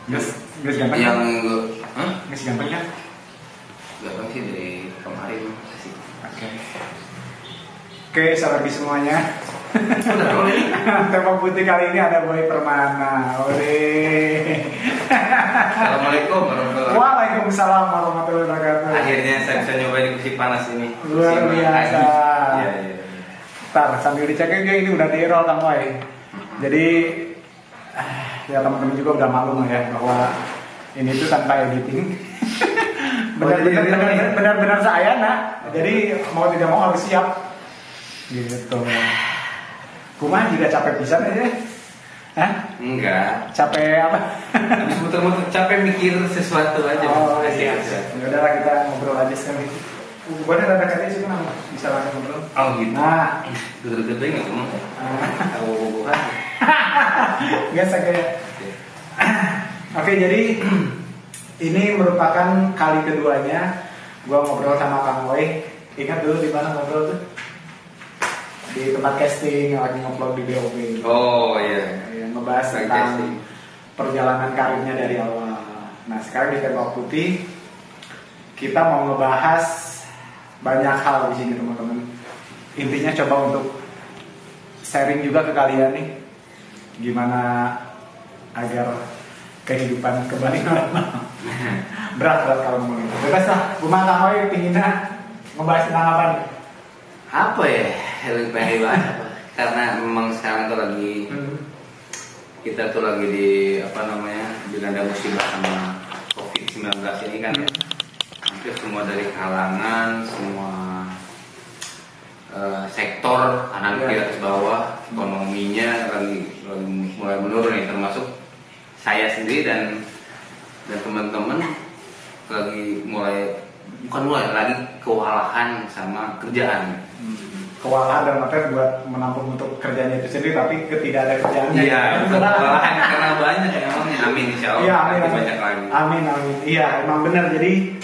Gas gampang. Yang Gas gampang kan? gampang sih dari kemarin sih. Oke, sahabat semuanya. Udah rolling. Tema putih kali ini ada Boy Permana. Assalamualaikum warahmatullahi wabarakatuh. Waalaikumsalam warahmatullahi wabarakatuh. Akhirnya saya bisa nyobain kursi panas ini. Luar biasa. Iya. Ntar sambil dicek juga ini udah di roll Kang Boy. Jadi ya teman-teman juga udah maklum lah ya bahwa ini tuh tanpa editing. Benar-benar saya nak. Jadi mau tidak mau harus siap. Gitu. Kumaha juga capek pisan aja. Hah? Enggak. Capek apa? Habis muter-muter capek mikir sesuatu aja. Oh iya. Ya udahlah kita ngobrol aja sekarang. Gua ada katanya sih kenapa? Bisa langsung ngobrol. Oh gitu. Nah, Duduk-duduk enggak ngomong. Tahu bukan. biasa kayak. Oke, jadi ini merupakan kali keduanya gua ngobrol sama Kang Boy. Ingat dulu di mana ngobrol tuh? Di tempat casting yang lagi ngupload di BOB. Oh iya. Yang ngebahas tentang perjalanan karirnya dari awal. Nah sekarang di Tembok Putih kita mau ngebahas banyak hal di sini teman-teman. Intinya coba untuk sharing juga ke kalian nih, gimana agar kehidupan kembali normal. Berat kalau ngomongin. Bebas lah. Gua Kang Boy pinginnya ngebahas tentang apa nih? Apa ya? Lebih pengen dibahas apa? Karena memang sekarang tuh lagi kita tuh lagi di dilanda musibah sama COVID-19 ini kan ya. Hampir semua dari kalangan, semua sektor kanan kiri atas bawah ekonominya lagi mulai menurun nih, termasuk saya sendiri dan teman-teman lagi lagi kewalahan sama kerjaan. Kewalahan dan materi buat menampung untuk kerjanya itu sendiri, tapi tidak ada kerjaannya. Iya, kewalahan karena banyak emangnya. Amin insya Allah. Iya, amin. Banyak lagi. Amin. Iya, emang benar. Jadi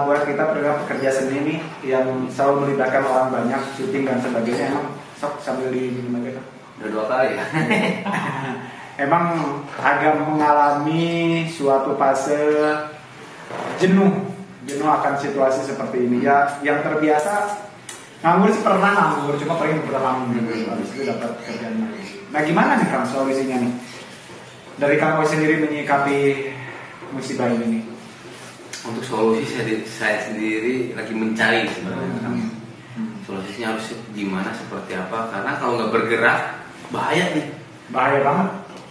buat kita pekerja seni nih yang selalu melibatkan orang banyak, syuting dan sebagainya, emang sok sambil diminum aja. Udah 2 kali ya. Emang agak mengalami suatu fase jenuh akan situasi seperti ini ya. Yang terbiasa nganggur sih pernah nganggur, cuma paling beberapa minggu habis itu dapat kerjaan lagi. Nah gimana nih Kang solusinya nih dari Kang Boy sendiri menyikapi musibah ini nih? Untuk solusi saya sendiri lagi mencari sebenarnya. Solusinya harus gimana, seperti apa? Karena kalau nggak bergerak bahaya nih. Bahaya banget.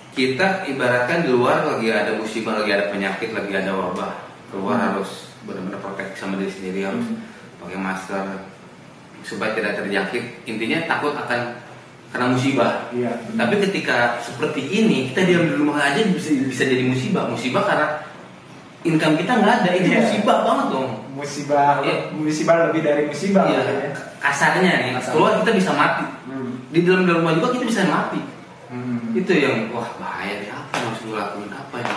Kita ibaratkan di luar lagi ada musibah, lagi ada penyakit, lagi ada wabah. Keluar harus benar-benar protek sama diri sendiri, harus pakai masker supaya tidak terjangkit. Intinya takut akan kena musibah. Iya. Tapi ketika seperti ini kita diam di rumah aja bisa jadi musibah karena income kita nggak ada. Itu musibah banget dong. Musibah lebih dari musibah. Iya. Kasarnya nih, keluar kita bisa mati. Di dalam rumah juga kita bisa mati. Itu yang wah bahaya nih, apa yang harus gue lakuin, apa ya?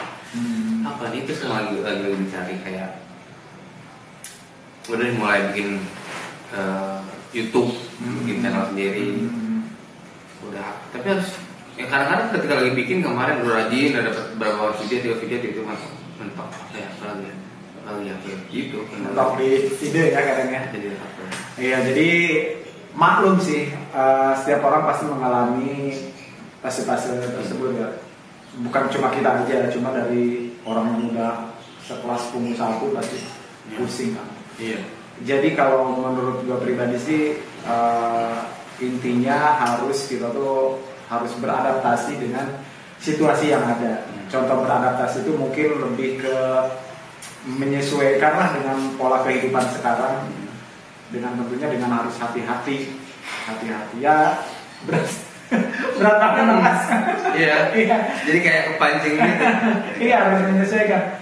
Apa nih, itu semua lagi mencari kayak udah mulai bikin YouTube, bikin channel sendiri. Udah, tapi harus ya kadang-kadang ketika lagi bikin kemarin udah rajin, udah dapat beberapa video itu mentok ya, apalagi ya gitu. Mentok di ide ya kadang-kadang ya. Jadi apa? Iya, jadi maklum sih, setiap orang pasti mengalami fase-fase tersebut ya. Bukan cuma kita aja, cuma dari orang yang udah sekelas pengusaha pun pasti pusing kan. Iya. Jadi kalau menurut gue pribadi sih intinya kita tuh harus beradaptasi dengan situasi yang ada. Contoh beradaptasi itu mungkin lebih ke menyesuaikan lah dengan pola kehidupan sekarang, dengan tentunya dengan harus hati-hati ya. Berat banget mas. Iya. Jadi kayak kepancing gitu. Iya, harus menyesuaikan.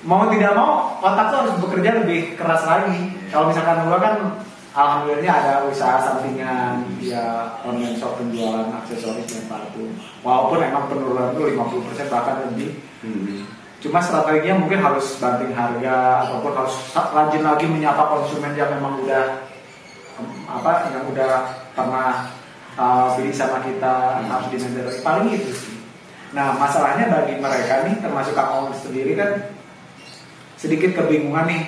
Mau tidak mau otak tuh harus bekerja lebih keras lagi. Kalau misalkan gua kan alhamdulillah ada usaha sampingan, ya online shop penjualan aksesoris dan parfum. Walaupun emang penurunan itu 50% bahkan lebih. Cuma strateginya mungkin harus banting harga ataupun harus rajin lagi menyapa konsumen yang memang udah yang udah pernah beli sama kita, harus di paling itu sih. Nah masalahnya bagi mereka nih, termasuk Kang Om sendiri kan sedikit kebingungan nih.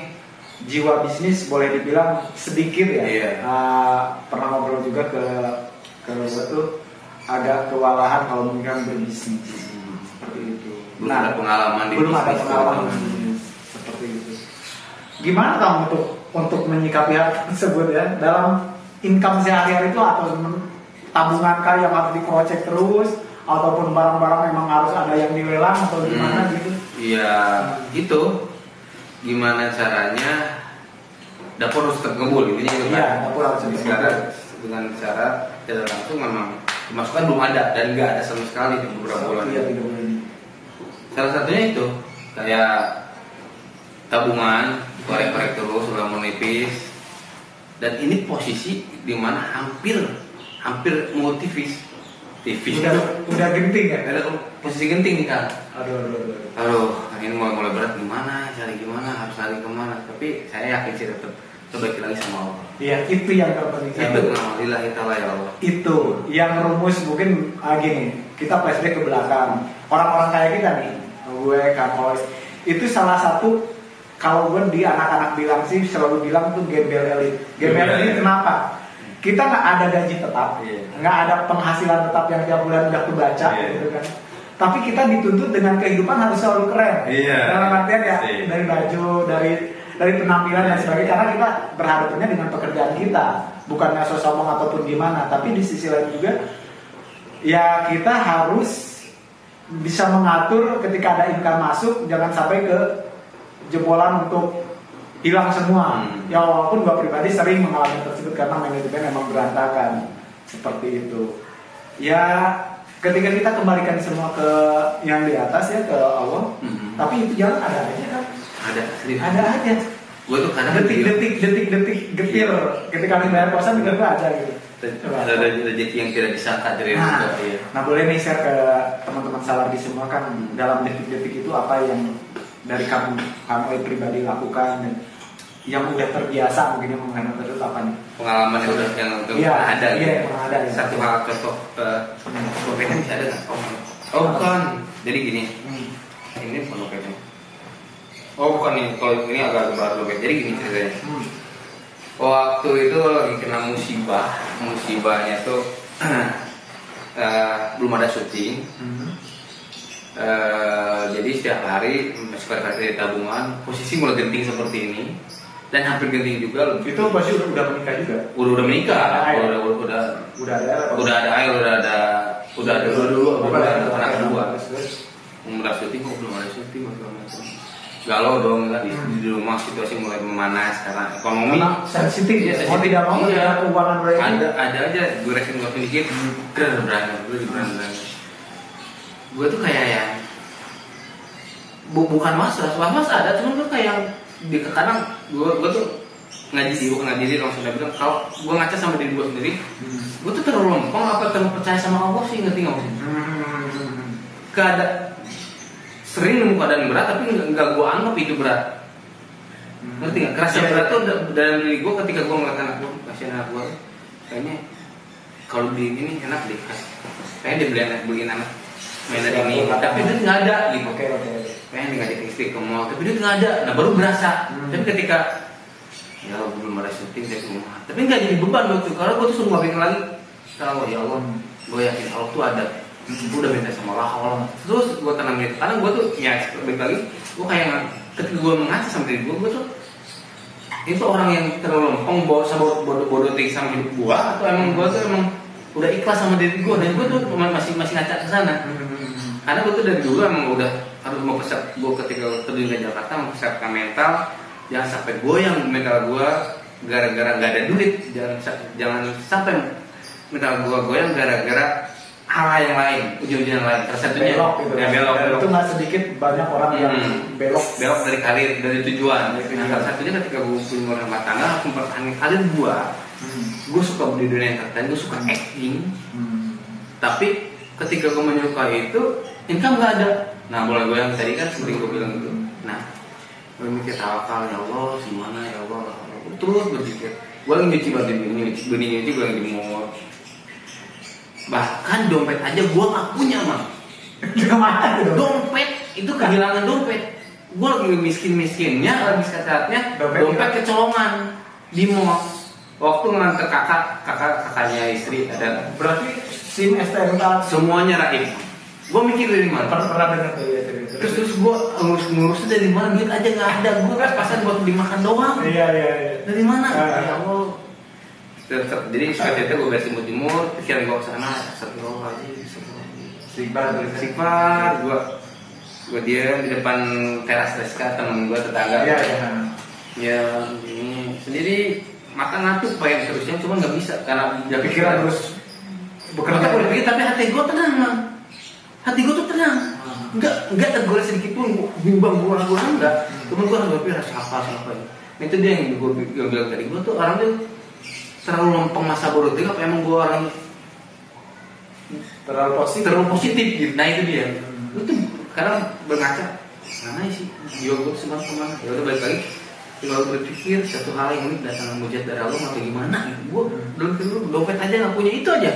Jiwa bisnis boleh dibilang sedikit ya. Pernah ngobrol juga ke gue tuh agak kewalahan kalau mungkin berbisnis seperti itu. Belum ada pengalaman di belum ada bisnis. pengalaman seperti itu. Gimana kamu untuk menyikapi hal tersebut ya dalam income sehari-hari itu, atau tabungan kah yang harus diprojek terus, ataupun barang-barang memang harus ada yang dilelang atau gimana gitu? Iya, gitu. Gimana caranya dapur harus terkumpul ini gitu kan? Iya, dapur harus terkumpul. Dengan cara tidak langsung memang pemasukan belum ada dan nggak ada sama sekali di beberapa bulan. Iya, tidak boleh. Salah satunya itu kayak tabungan, korek-korek terus sudah menipis, dan ini posisi dimana hampir mau tipis. Udah genting ya? Ada posisi genting nih kan. Aduh. Ini mulai berat gimana, cari gimana, harus cari kemana. Tapi saya yakin sih tetap balik lagi sama Allah. Iya, itu yang terpenting. Itu alhamdulillah ta'ala ya Allah. Itu yang rumus mungkin gini, kita flashback ke belakang. Orang-orang kayak kita nih, gue, Kang Ois, itu salah satu, kalau gue di anak-anak bilang sih selalu bilang tuh gembel elit. Gembel elit kenapa? Kita nggak ada gaji tetap, nggak ada penghasilan tetap yang tiap bulan udah kebaca, gitu kan. Tapi kita dituntut dengan kehidupan harus selalu keren. Dalam artian ya dari baju, dari penampilan dan sebagainya. Karena kita berhadapannya dengan pekerjaan kita, bukannya sombong ataupun gimana. Tapi di sisi lain juga, ya kita harus bisa mengatur ketika ada income masuk, jangan sampai ke jebolan untuk hilang semua. Ya walaupun gue pribadi sering mengalami tersebut karena manajemen memang berantakan seperti itu. Ya ketika kita kembalikan semua ke yang di atas ya, ke Allah. Tapi itu jalan ada aja kan? Ada aja. Gue tuh kadang detik getir. Ketika kami bayar kosan juga gue ada gitu. Ada rezeki yang tidak disangka dari Nah boleh nih share ke teman-teman Salardi semua kan, dalam detik-detik itu apa yang dari kamu pribadi lakukan dan yang udah terbiasa mungkin yang menghadapi terus apa nih? Pengalaman yang udah ada. Iya, pernah ada. Satu hal contoh dompetnya bisa ada nggak? Oh bukan. Jadi gini. Ini bukan dompetnya. Oh bukan nih. Kalau ini agak baru dompet. Jadi gini ceritanya. Waktu itu lagi kena musibahnya tuh belum ada syuting. Jadi setiap hari masuk dari tabungan, posisi mulai genting seperti ini. Dan hampir genting juga. Itu pasti udah menikah juga. Udah menikah. Udah ada anak kedua. Udah syuting kok belum ada syuting macam-macam. Galau dong kan di rumah, situasi mulai memanas karena ekonomi. Sensitif ya. Mau tidak mau ya keuangan mereka. Ada aja gue resin gue sedikit. Berani. Gue tuh kayak yang bukan masalah ada, cuman gue kayak di kadang gue tuh ngaji langsung bilang kalau gue ngaca sama diri gue sendiri, gue tuh terlalu lempeng apa terlalu percaya sama Allah sih, ngerti nggak sih? Sering nemu keadaan berat tapi nggak gue anggap itu berat, ngerti nggak? Kerasa berat tuh dalam diri gue ketika gue ngeliat anak gue, kasihan anak gue, kayaknya kalau beli ini enak deh, kayaknya beliin anak mainan ini, tapi duit nggak ada gitu. Pengen ngajak istri ke mall, tapi duit nggak ada. Nah baru berasa. Tapi ketika ya belum ada syuting saya ke rumah, tapi nggak jadi beban waktu itu, karena gue tuh suruh ngapain lagi. Kalau ya Allah, gue yakin Allah tuh ada. Gue udah minta sama Allah. Terus gue tanam itu, karena gue tuh ya balik lagi, gue kayak ketika gue mengaca sama diri gue tuh itu orang yang terlalu lempeng bodoh tinggi sama hidup gue, atau emang gue tuh emang udah ikhlas sama diri gue, dan gue tuh masih ngaca ke sana. Karena gue tuh dari dulu emang udah harus mau persiap, gue ketika terjun ke Jakarta mempersiapkan mental, jangan sampai goyang mental gue gara-gara gak ada duit, jangan sampai mental gue goyang gara-gara hal yang lain, ujung-ujung yang lain. Satunya belok. Itu nggak sedikit banyak orang yang belok dari karir, dari tujuan. Nah, salah satunya ketika gue punya rumah tangga, aku mempertahankan karir gue suka di dunia entertain, gue suka acting, tapi ketika gue menyukai itu income nggak ada. Nah mulai gue yang tadi kan seperti gue bilang gitu. Nah gue mikir tawakal, ya Allah gimana ya Allah, terus berpikir gue lagi nyuci baju ini gue lagi di mall, bahkan dompet aja gue nggak punya mah. Kemana tuh? Dompet, itu kehilangan dompet. Gue lagi miskin-miskinnya, lagi sehat-sehatnya, dompet kecolongan di mall. Waktu nganter kakaknya istri ada. Berarti SIM, STNK semuanya raib. Gue mikir dari mana? Pernah dengar tuh ya. Terus gue ngurusnya dari mana? Duit aja nggak ada. Gue pas-pasan buat dimakan doang. Iya. Dari mana? Ya Allah. Jadi suatu gue beres timur, pikiran gue kesana, satu lagi. Istighfar, gue diam di depan teras Reska, temen gue tetangga. Iya. Ya ini sendiri makan ngantuk pengen terusnya, cuma nggak bisa karena ya pikiran terus bekerja boleh pikir, tapi hati gue tenang, man. Hati gue tuh tenang, nggak tergores sedikit pun, bimbang gue enggak. Cuma gue harus berpikir siapa. Itu dia yang gue bilang tadi, gue tuh orang tuh terlalu lempeng masa bodoh apa emang gue orang terlalu positif gitu. Nah itu dia. Lu tuh kadang berkaca, mana sih jiwa gue sembang kemana? Ya udah balik lagi. Tinggal berpikir satu hal yang unik datang mujizat dari Allah atau gimana gitu. Gue belum dompet aja nggak punya itu aja.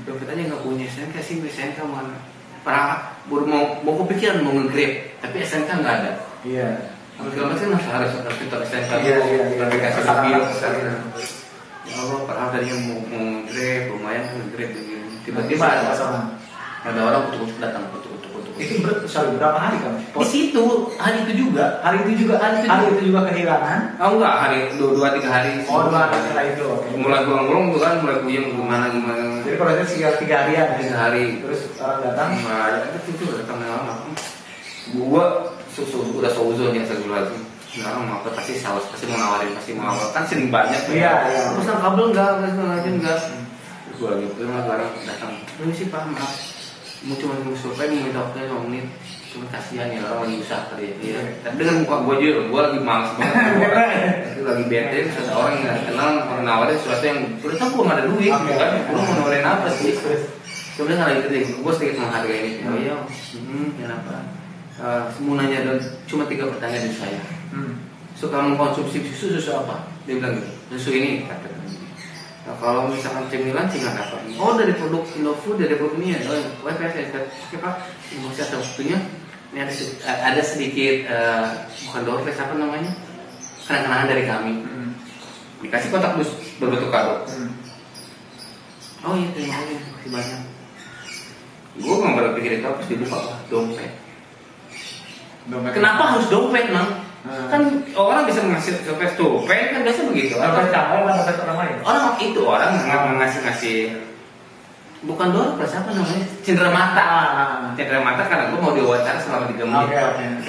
Dompet aja nggak punya. SNK sih SNK mana? Para baru mau kepikiran mau nge-grab, tapi SNK nggak ada. Iya. Kalau kan harus pintar SNK. Iya. Aplikasi mobil. Ya Allah, padahal tadinya mau nge-grab, lumayan nge-grab begini. Tiba-tiba ada orang kutuk datang kutuk. Itu berapa hari kan? Di situ hari itu juga kehilangan. Oh enggak, hari 2-3 hari. Oh 2 hari setelah itu. Okay. Mulai gulung tuh kan, mulai puyeng gimana. Jadi prosesnya sekitar 3 harian. 3 hari. Terus orang datang. Nah, itu datang orang. Gua udah seuzon ya segala itu. Sekarang mau pasti saus, pasti mau nawarin kan sering banyak. Iya. Pesan kabel enggak. Gua gitu orang datang. Ini sih Pak, maaf. Cuma survei minta waktunya 5 menit. Cuma kasihan ya orang lagi usaha kali ya. Tapi dengan muka gue aja, gue lagi males banget. Itu lagi bete, terus ada orang yang gak kenal, orang nawarin sesuatu yang udah tau gue gak ada duit, kan? Gue mau nawarin apa sih? Sebenarnya nggak gitu deh, gue sedikit menghargai ini. Oh iya, kenapa? Mau nanya dan cuma 3 pertanyaan dari saya. Suka mengkonsumsi susu apa? Dia bilang gitu. Susu ini kata. Nah, kalau misalkan cemilan tinggal apa? Oh dari produk Indofood, dari produk ini ya. Oh WPS ya. Oke Pak, masih ada waktunya. Ini ada sedikit bukan doorstep apa namanya? Kenang-kenangan dari kami. Dikasih kotak dus berbentuk kado. Oh iya terima kasih banyak. Gue nggak berpikir itu harus dibuka dompet. Kenapa harus dompet, Mang? Kan orang bisa ngasih dompet kan biasa begitu. Dompet kamu atau dompet orang lain? Orang ngasih bukan dompet apa namanya? Cindera mata karena gue mau diwawancara selama 3 menit.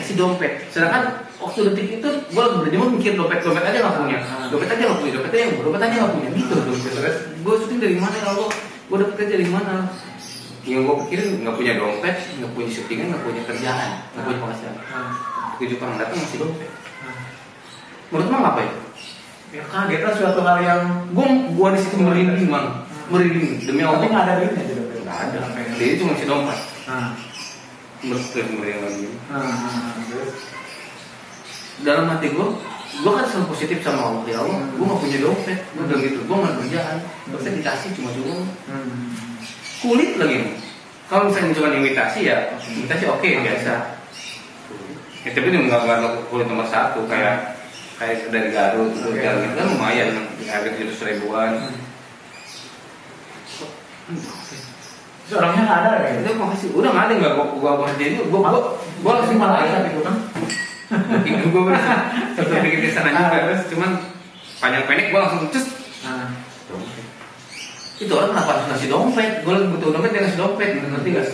Kasih dompet. Sedangkan waktu detik itu gue lagi berjemur mikir dompet aja nggak punya. Dompet aja nggak punya. Gitu terus. Gue syuting dari mana ya Allah? Gue dapet kerja dari mana? Yang gue pikirin nggak punya dompet, nggak punya syutingan, nggak punya kerjaan, nggak punya penghasilan. 7 orang datang masih dompet. Menurut Mang apa ya? Ya kaget lah suatu hal yang gue di situ merinding Mang, merinding demi Allah. Tapi nggak ada duitnya di dompet. Nggak ada. Dia cuma si dompet. Merinding lagi. Dalam hati gue kan selalu positif sama Allah ya Allah. Gue nggak punya dompet, gue bilang gitu. Gue nggak kerjaan, terus dikasih cuma kulit lagi. Kalau misalnya cuma imitasi ya, imitasi oke, biasa. Ya, tapi ini nggak kulit nomor 1 kayak dari Garut gitu kan lumayan, harga 700 ribuan. Orangnya nggak ada ya? Itu makasih, udah nggak ada nggak gua jadi gua langsung malah itu kan. Gue satu pikir di sana juga, cuman panjang pendek gua langsung cus. Itu orang kenapa harus ngasih dompet? Gue lagi butuh dompet, dia ngasih dompet, ngerti nggak?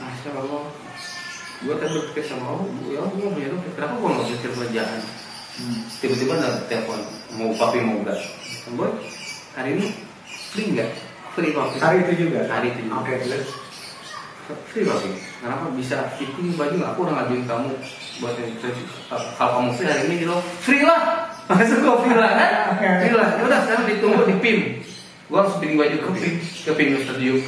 Masya Allah. Gue kan berpikir sama Allah, ya gue mau punya dompet, kenapa gue nggak bisa kerjaan? Tiba-tiba ada telepon, mau papi mau enggak? Gue hari ini free nggak? Free papi. Hari itu juga. Oke, terus free papi. Kenapa bisa fitting baju nggak? Aku udah ngajuin kamu buat yang kalau kamu free hari ini lo free lah. Maksud gue free lah kan? Free lah. Ya udah sekarang ditunggu di PIM. Gue harus bikin baju ke PIM Ustaz Yub.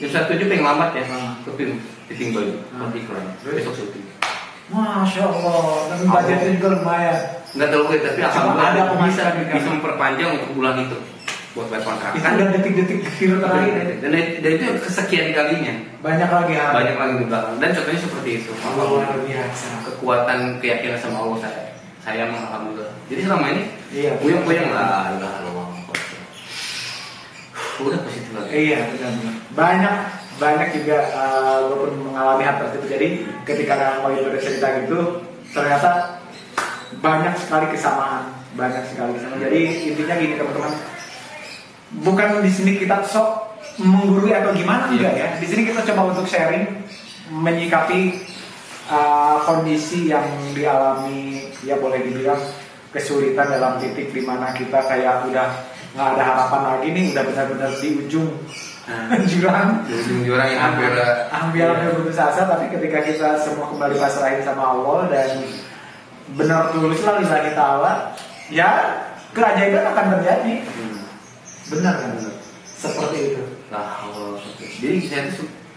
Ustaz Yub pengen lambat ya ke PIM. Fitting baju, nanti iklan, besok syuting. Masya Allah, dan budgetnya juga lumayan. Nggak terlalu gede, tapi alhamdulillah bisa memperpanjang untuk bulan itu. buat bayar kontrakan. Itu udah detik-detik terakhir. Dan itu kesekian kalinya. Banyak lagi di belakang. Dan contohnya seperti itu. Luar biasa. Kekuatan keyakinan sama Allah saya alhamdulillah. Jadi selama ini puyeng lah, udah positif lagi. Iya benar. Banyak juga gue pun mengalami hal seperti itu. Jadi ketika kamu itu bercerita gitu, ternyata banyak sekali kesamaan. Jadi intinya gini teman-teman, bukan di sini kita sok menggurui atau gimana enggak ya. Di sini kita coba untuk sharing, menyikapi kondisi yang dialami, ya boleh dibilang kesulitan dalam titik dimana kita kayak udah nggak ada harapan lagi nih, udah benar-benar di ujung jurang yang hampir putus asa. Tapi ketika kita semua kembali pasrahin sama Allah dan benar tulus lah lillahi ta'ala, ya keajaiban akan terjadi. Benar kan? Seperti itu. Nah, jadi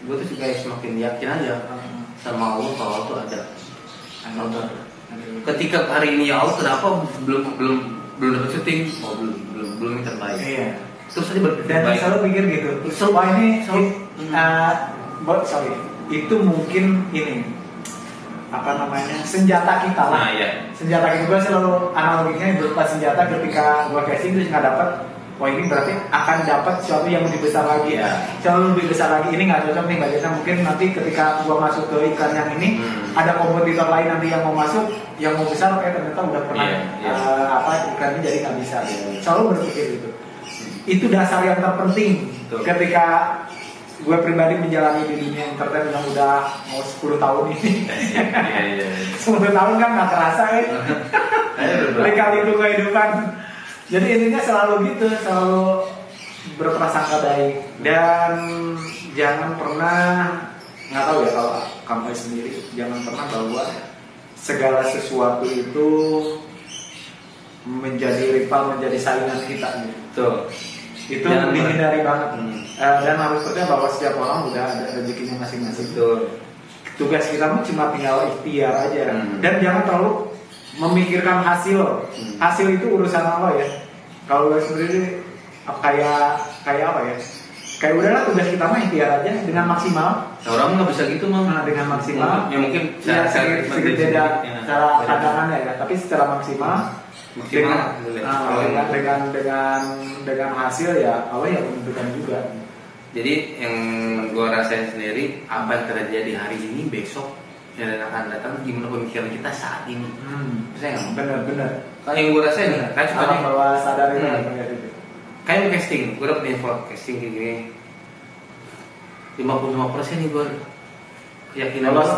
gue tuh juga semakin yakin aja sama Allah kalau Allah tuh ada. Ketika hari ini ya Allah kenapa belum dapat syuting? Belum yang terbaik. Iya. Terus tadi berpikir dan baik. Selalu pikir gitu. Wah ini itu mungkin ini apa namanya senjata kita lah. Nah, iya. Senjata kita gue selalu analoginya berupa senjata ketika gue casting terus nggak dapat. Wah ini berarti akan dapat sesuatu yang lebih besar lagi ya. Jauh lebih besar lagi. Ini nggak cocok nih Mbak Jasa. Mungkin nanti ketika gua masuk ke iklan yang ini ada kompetitor lain nanti yang mau masuk, yang mau besar ternyata udah pernah iklannya jadi nggak bisa. Selalu berpikir itu. Itu dasar yang terpenting ketika gue pribadi menjalani di dunia entertain yang udah mau 10 tahun ini. 10 tahun kan nggak kerasa kan. Lika-liku kehidupan. Jadi intinya selalu gitu, selalu berprasangka baik dan jangan pernah, nggak tahu ya kalau kamu sendiri, jangan pernah bahwa segala sesuatu itu menjadi rival, menjadi saingan kita gitu. Itu dihindari banget dan harus percaya bahwa setiap orang udah ada rezekinya masing-masing. Tugas kita cuma tinggal ikhtiar aja dan jangan terlalu memikirkan hasil. Hasil itu urusan Allah ya. Kalau gue sendiri kayak apa ya? Kayak udahlah tugas kita mah ikhtiar aja dengan maksimal. Orang nggak bisa gitu mah. Dengan maksimal. Ya mungkin sedikit beda cara pandangannya ya. Tapi secara maksimal dengan hasil ya Allah yang menentukan juga. Jadi yang gue rasain sendiri apa yang terjadi hari ini besok yang akan datang gimana pemikiran kita saat ini. Saya nggak benar. Kalau yang gue rasain kan contohnya bahwa sadar itu kayak casting, gue dapet info casting kayak gini 55% nih gue yakin lolos.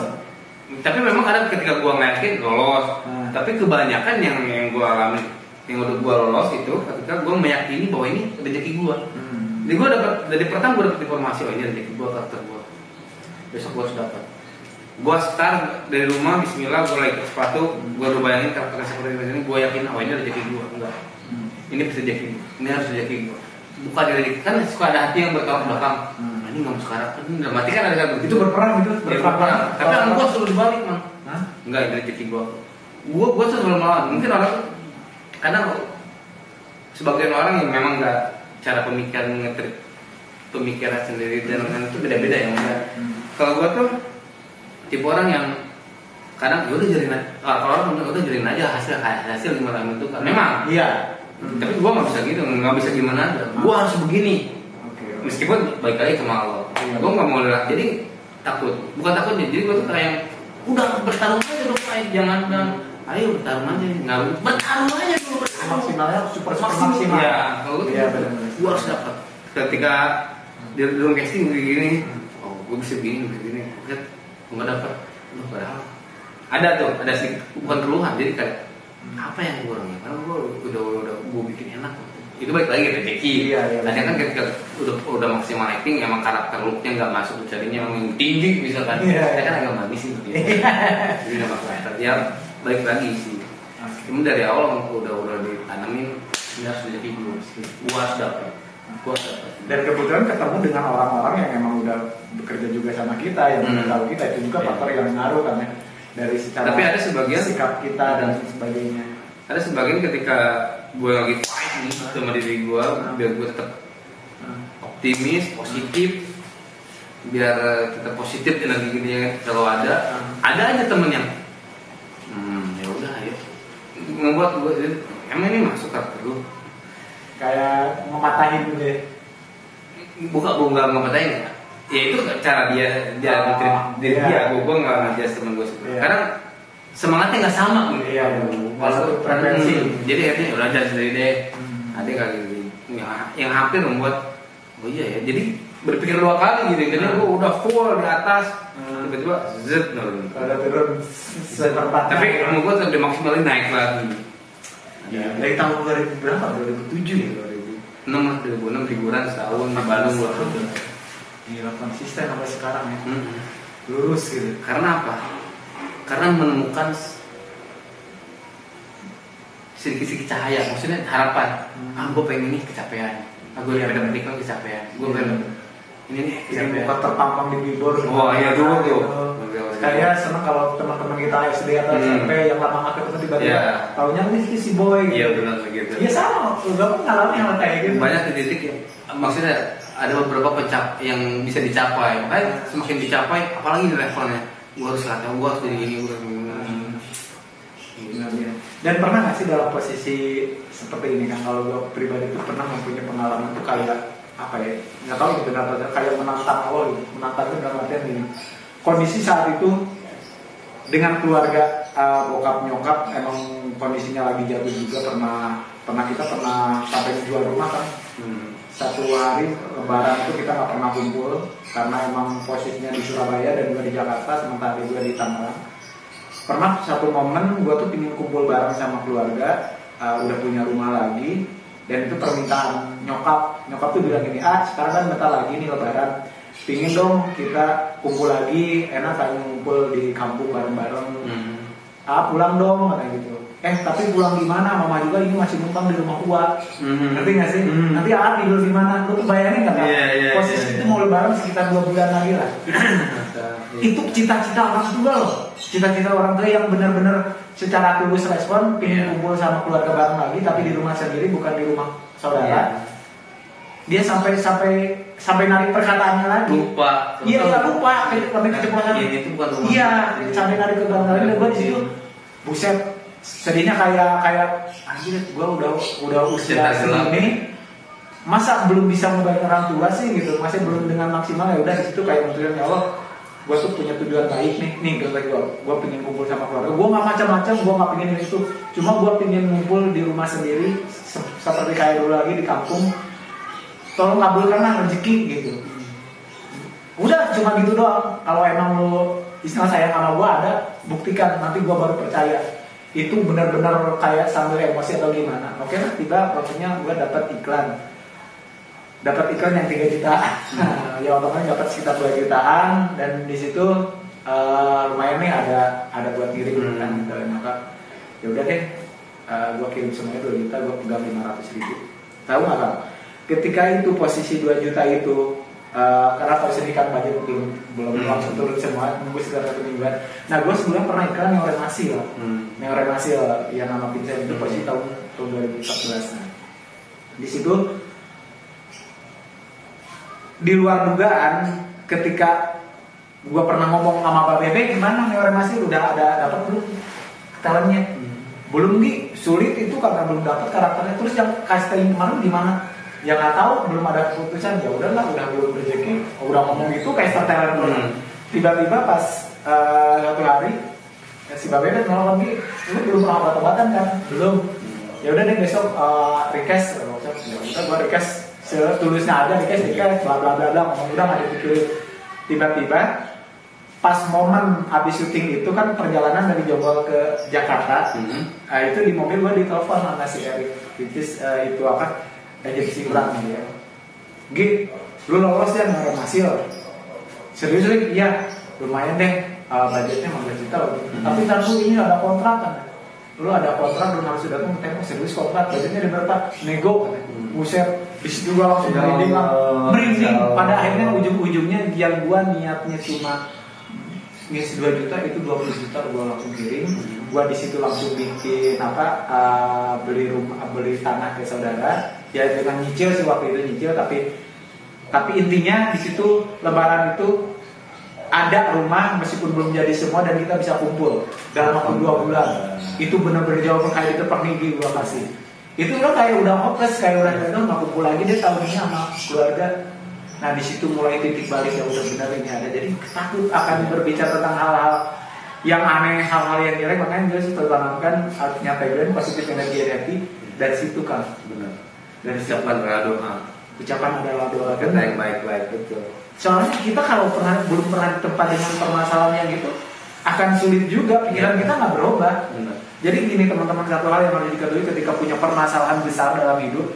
Tapi memang kadang ketika gue yakin lolos, tapi kebanyakan yang gue alami yang udah gue lolos itu ketika gue meyakini bahwa ini rezeki gue. Jadi gue dapat dari pertama gue dapat informasi ini rezeki gue, karakter gue. Besok gue harus dapat. Gue start dari rumah, bismillah, gue lagi ke sepatu, gue udah bayangin karakter seperti ini, gue yakin, oh ini rezeki gue, enggak. Ini bisa rezeki gue, ini harus rezeki gue. Bukan rezeki, kan suka ada hati yang bertolak belakang. Ini nggak mau sekarang, ini udah mati kan ada satu. Itu berperang itu, berperang. Tapi orang gue selalu dibalik, man. Enggak, ini rezeki gue. Gue selalu melawan. Mungkin orang, kadang sebagian orang yang memang nggak cara pemikiran sendiri dan itu beda-beda ya. Kalau gue tuh tipe orang yang kadang udah jalin aja, kalau orang udah jalin aja hasil gimana itu kan memang iya, tapi gue nggak bisa gitu, nggak bisa gimana aja, gue harus begini, meskipun baik lagi sama Allah, gue nggak mau lihat, jadi bukan takut jadi gue tuh kayak udah bertarung aja dong, jangan ayo bertarung aja, nggak bertarung aja dulu, maksimalnya super maksimal, ya kalau gue gue harus dapat, ketika di dalam casting begini, oh gue bisa begini, nggak dapat, padahal ada sedikit bukan keluhan, jadi kayak apa yang kurangnya? Karena gue udah gue bikin enak, itu baik lagi rezeki. Ada kan ketika udah maksimal acting, emang karakter looknya nggak masuk, jadinya emang tinggi misalkan, saya kan agak manis sih, jadi nggak masalah. Ya baik lagi sih. Cuma dari awal udah ditanamin, ini harus rezeki gue, harus dapat. Dan kebetulan ketemu dengan orang-orang yang emang udah bekerja juga sama kita, yang tahu kita, itu juga faktor yang ngaruh kan ya, dari secara tapi ada sebagian sikap kita dan sebagainya. Ada sebagian ketika gue lagi fight nih sama diri gue biar gue tetap optimis, positif, biar tetap positif energinya kalau ada aja temen yang ya udah ayo membuat gue emang ini masuk karakter lu kayak mematahin gitu ya. Bukan ngepatahin ya itu cara dia mentreat diri dia. Gue nggak ngajak temen gue karena semangatnya nggak sama gitu. Masuk preferensi. Jadi akhirnya udah aja sendiri deh. Ada kali yang hampir membuat ya jadi berpikir 2 kali gitu. Jadi gue udah full di atas tiba-tiba turun. Ada turun seperempat. Tapi kamu gue lebih maksimalin naik lagi. Ya, dari tahun 2000 berapa? 2007 ya 2006 liburan setahun di Bandung gue tuh. Gila konsisten sampai sekarang ya. Lurus gitu. Karena apa? Karena menemukan sedikit-sedikit cahaya, maksudnya harapan. Gue pengen ini kecapean. Gue pengen menikah kecapean. Gue pengen ini nih kecapean. Bukan terpampang di billboard. Iya dulu tuh. Kayak seneng kalau teman-teman kita SD atau SMP yang lama nggak ketemu tiba-tiba taunya nih si boy. Iya benar begitu. Iya sama, gue pun ngalamin hal kayak gitu. Banyak titik yang maksudnya ada beberapa yang bisa dicapai. Makanya semakin dicapai, apalagi di levelnya, gue harus latih, gue harus jadi ini, gue harus ini. Dan pernah nggak sih dalam posisi seperti ini kan? Kalau gue pribadi tuh pernah mempunyai pengalaman tuh kayak apa ya? Nggak tahu itu benar atau kayak menantang Allah gitu. Menantang itu dalam artian ini. Kondisi saat itu dengan keluarga bokap nyokap emang kondisinya lagi jatuh juga, pernah kita sampai jual rumah kan. Satu hari lebaran itu kita nggak pernah kumpul karena emang posisinya di Surabaya dan juga di Jakarta, sementara juga di Tangerang. Pernah satu momen gue tuh pingin kumpul bareng sama keluarga, udah punya rumah lagi, dan itu permintaan nyokap tuh bilang gini, sekarang kan bentar lagi nih lebaran, pingin dong kita kumpul lagi, enak kayak ngumpul di kampung bareng-bareng. Pulang dong katanya gitu. Tapi pulang di mana? Mama juga ini masih numpang di rumah gua. Ngerti nggak sih? Nanti tidur di mana? Lu tuh bayangin nggak? Posisi itu mau lebaran sekitar 2 bulan lagi lah. Itu cita-cita orang tua loh. Cita-cita orang tua yang benar-benar secara tulus respon, pingin kumpul sama keluarga bareng lagi, tapi di rumah sendiri bukan di rumah saudara. Dia sampai narik perkataannya lagi. Lupa. Iya lupa. Sampai keceplosan. Iya, sampai narik perkataannya dan gua di situ buset. Sedihnya kayak anjir, gue udah usia segini masa belum bisa membayar orang tua sih gitu, masih belum dengan maksimal. Ya udah di situ kayak menurut ya Allah, gue tuh punya tujuan baik nih gue pengen kumpul sama keluarga. Gue nggak macam-macam, gue nggak pengen itu, cuma gue pengen ngumpul di rumah sendiri seperti kayak dulu lagi di kampung. Tolong kabulkanlah rezeki gitu. Udah cuma gitu doang. Kalau emang lu istilah sayang sama gue ada, buktikan, nanti gue baru percaya. Itu benar-benar kayak sambil emosi atau gimana. Oke lah, tiba waktunya gue dapat iklan yang 3 jutaan. Ya otomatis dapat sekitar 2 jutaan, dan di situ lumayan nih ada buat ngirim kan gitu. Maka ya udah deh, gue kirim semuanya 2 juta, gue pegang 500.000. Tahu nggak Kang? Ketika itu posisi 2 juta itu, karena posisi kan budget belum langsung turun semua, nunggu sekitar 1 mingguan. Nah gue sebelumnya pernah iklan yang orang hasil, yang nama Vincent itu posisi tahun 2014. Nah, di situ di luar dugaan, ketika gue pernah ngomong sama Pak Bebe, gimana nih orang hasil udah ada dapat belum talentnya? Belum nih, sulit itu karena belum dapat karakternya. Terus yang casting kemarin gimana? Ya nggak tahu, belum ada keputusan. Ya udahlah, udah belum rezeki, udah ngomong gitu kayak starter dulu. Tiba-tiba pas satu hari si Babe nolong lagi, lu belum pernah obat-obatan kan? Belum. Ya udah deh besok request. Ya udah gua request setulusnya aja, request bla bla bla bla, ngomong udah nggak dipikirin. Tiba-tiba pas momen habis syuting itu kan perjalanan dari Jombang ke Jakarta, itu di mobil gua ditelepon sama si Erik, itu apa? Agensi kurang ya. Lu lolos ya ngarep hasil. Serius Rik? Iya, lumayan deh. Budgetnya 15 juta loh. Tapi ntar lu ini ada kontrak kan. Lu ada kontrak, lu harus datang ke tembok, serius kontrak, budgetnya ada berapa? Nego. Buset, disitu gua langsung merinding. Pada akhirnya ujung-ujungnya yang gua niatnya cuma ngisi 2 juta itu 20 juta gue langsung kirim. Gue di situ langsung bikin beli rumah, beli tanah ke saudara. Ya dengan nyicil sih waktu itu nyicil, tapi intinya di situ Lebaran itu ada rumah meskipun belum jadi semua dan kita bisa kumpul dalam waktu 2 bulan. Itu benar-benar jawaban kayak itu pernigi gue kasih. Itu lo kayak udah hopeless, kayak udah nggak kumpul lagi deh tahun ini sama keluarga. Nah di situ mulai titik balik yang udah benar ini ada. Jadi takut akan berbicara tentang hal-hal yang aneh, hal-hal yang jelek, makanya gue sih tertanamkan artinya tagline positif energi hati dari situ kan. Benar. Dari ucapan adalah doa. Ucapan adalah doa. Kata yang baik-baik, betul. Soalnya kita kalau belum pernah di tempat dengan permasalahan yang itu akan sulit juga, pikiran kita nggak berubah. Benar. Jadi gini teman-teman, satu hal yang harus diketahui ketika punya permasalahan besar dalam hidup,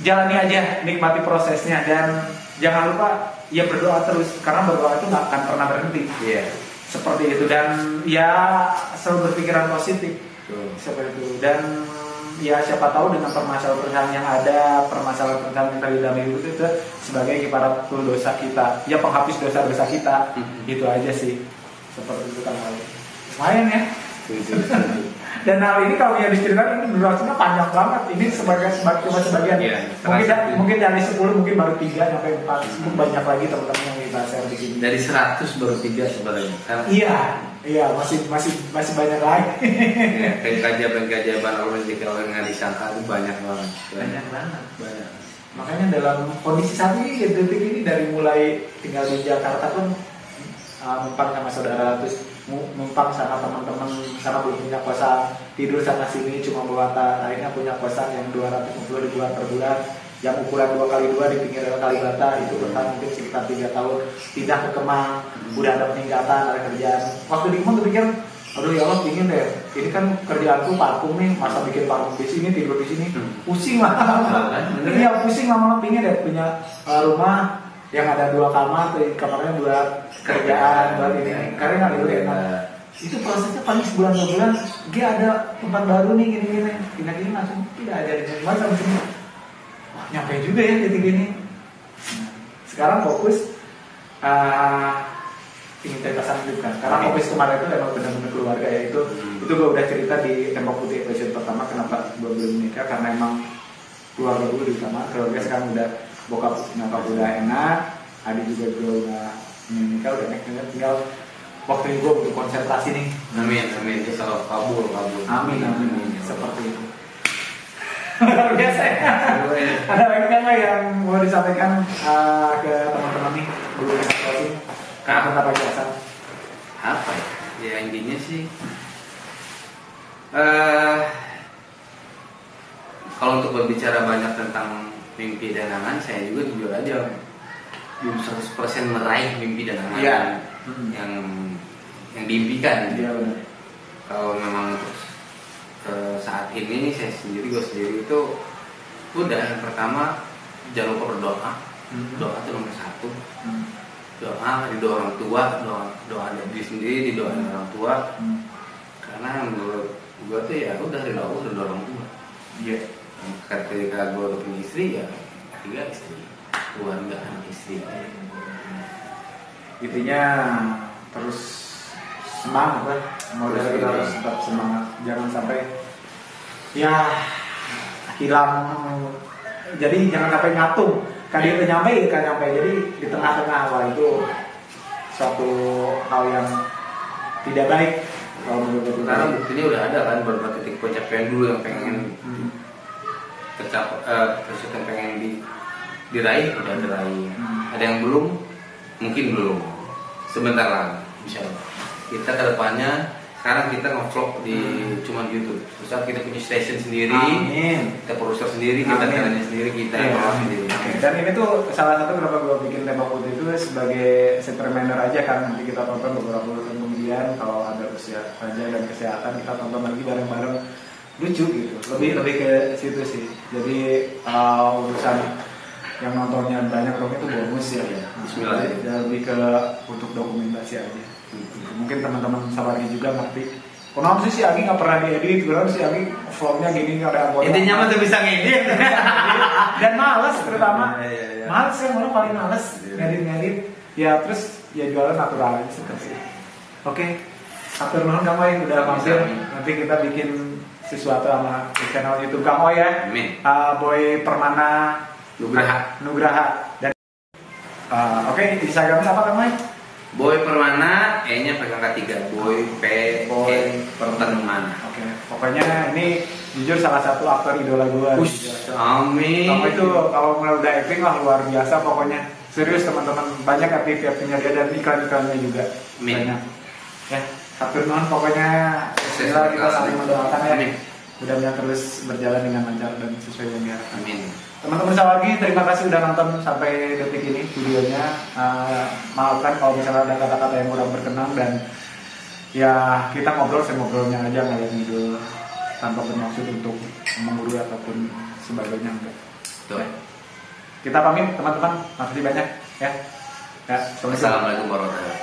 jalani aja, nikmati prosesnya dan jangan lupa ya berdoa terus, karena berdoa itu nggak akan pernah berhenti. Iya. Seperti itu, dan ya selalu berpikiran positif. Seperti itu, dan ya siapa tahu dengan permasalahan yang ada, permasalahan yang terjadi dalam hidup itu sebagai ibarat dosa kita, ya penghapus dosa-dosa kita. Itu aja sih. Seperti itu kan. Lumayan ya. Dan hal ini kalau yang diceritakan ini durasinya panjang banget. Ini cuma sebagian. Ya, mungkin dari 10 mungkin baru 3 sampai 4. Banyak lagi teman-teman yang kita share di sini. Dari 100 baru 3 sebenarnya. Iya, masih banyak lagi. Ya, keajaiban Allah yang nggak disangka itu banyak banget. Banyak. Makanya dalam kondisi saat ini, detik ini dari mulai tinggal di Jakarta pun numpang sama saudara, terus numpang sama teman-teman karena belum punya kosan, tidur sana sini cuma bawa tas, akhirnya punya kosan yang 250 ribuan per bulan, yang ukuran 2x2 di pinggir Kalibata, itu bertahan mungkin sekitar 3 tahun, pindah ke Kemang, udah ada peningkatan, ada kerjaan. Waktu di Kemang kepikir, aduh ya Allah pingin deh, ini kan kerjaanku parfum nih, masa bikin parfum di sini, tidur di sini, pusing lah. Iya pusing lama-lama, pingin deh punya rumah yang ada 2 kamar, kamarnya buat kerjaan, buat ini, karena nggak dulu enak. Itu prosesnya paling sebulan 2 bulan, dia ada tempat baru nih, gini-gini, ini langsung tidak ada di mana sampai sini. Wah, nyampe juga ya titik ini. Sekarang fokus ingin pasangan hidup kan. Karena fokus kemarin itu emang benar-benar keluarga ya, itu gue udah cerita di Tembok Putih episode pertama kenapa gue belum menikah, karena emang keluarga gue di utama. Keluarga sekarang udah bokap nyokap udah enak, adik juga udah menikah, udah enak, tinggal waktu ini gue butuh konsentrasi nih. Amin. Insyaallah kabul. Amin. Seperti itu. Luar biasa ya. Ada lagi nggak yang mau disampaikan ke teman-teman nih belum closing? Apa jelasan? Apa ya? Ya intinya sih, kalau untuk berbicara banyak tentang mimpi dan angan, saya juga jujur aja belum 100% meraih mimpi dan angan yang diimpikan. Iya benar. Kalau memang untuk saat ini gue sendiri itu udah, yang pertama jangan lupa berdoa. Doa itu nomor 1. Doa, didoa orang tua, doa dari diri sendiri, didoain orang tua. Karena menurut gue tuh ya udah ridho Allah, ridho orang tua. Iya. Ketika gue udah punya istri, ya ketiga istri, keluarga anak istri. Intinya terus semangat lah, modal kita harus tetap semangat, jangan sampai ya hilang. Jadi jangan sampai ngatung, kan dia nyampe, jadi di tengah-tengah. Wah itu suatu hal yang tidak baik kalau menurut gue. Karena buktinya udah ada kan beberapa titik pencapaian dulu yang pengen yang pengen diraih udah diraih. Ada yang belum, mungkin belum. Sebentar lagi, insyaallah. Kita kedepannya, sekarang kita nge-vlog di cuma YouTube. Terus kita punya station sendiri, kita produser sendiri, kita caranya sendiri, kita yang sendiri. Dan ini tuh salah satu kenapa gue bikin Tembok Putih itu sebagai reminder aja kan. Nanti kita tonton beberapa bulan kemudian kalau ada usia aja dan kesehatan, kita tonton lagi bareng-bareng, lucu gitu. Lebih ke situ sih. Jadi urusan yang nontonnya banyak dong itu bonus ya. Bismillah. Ya, lebih ke untuk dokumentasi aja. Mungkin teman-teman sahabatnya juga ngerti. Kenapa sih si Agi nggak pernah diedit? Kenapa si Agi vlognya gini nggak ada anggota? Intinya mah tuh bisa ngedit dan males terutama. Iya. Males yang mana paling males ngedit. Ya terus ya jualan natural aja seperti. Oke, atur nuhun kamu yang udah mampir. Nanti kita bikin sesuatu sama di channel YouTube kamu ya. Amin. Boy Permana Nugraha. Dan oke, Instagramnya apa kamu? Boy Permana, E-nya pegang ketiga. Boy Permana. Oke, pokoknya ini jujur salah satu aktor idola gue. Amin. Kamu itu kalau mulai udah acting lah luar biasa pokoknya. Serius teman-teman, banyak aktif-aktifnya dia dan iklan-iklannya juga. Amin. Banyak. Ya, atur nuhun pokoknya. Bismillah kita saling mendoakan ya. Amin. Mudah-mudahan terus berjalan dengan lancar dan sesuai yang diharapkan. Amin. Teman-teman Sawargi, terima kasih udah nonton sampai detik ini videonya. Maafkan kalau misalnya ada kata-kata yang kurang berkenan dan ya kita ngobrol ngobrolnya aja nggak ngidul tanpa bermaksud untuk menggurui ataupun sebagainya enggak. Betul. Kita pamit teman-teman, makasih banyak ya. Assalamualaikum warahmatullahi wabarakatuh.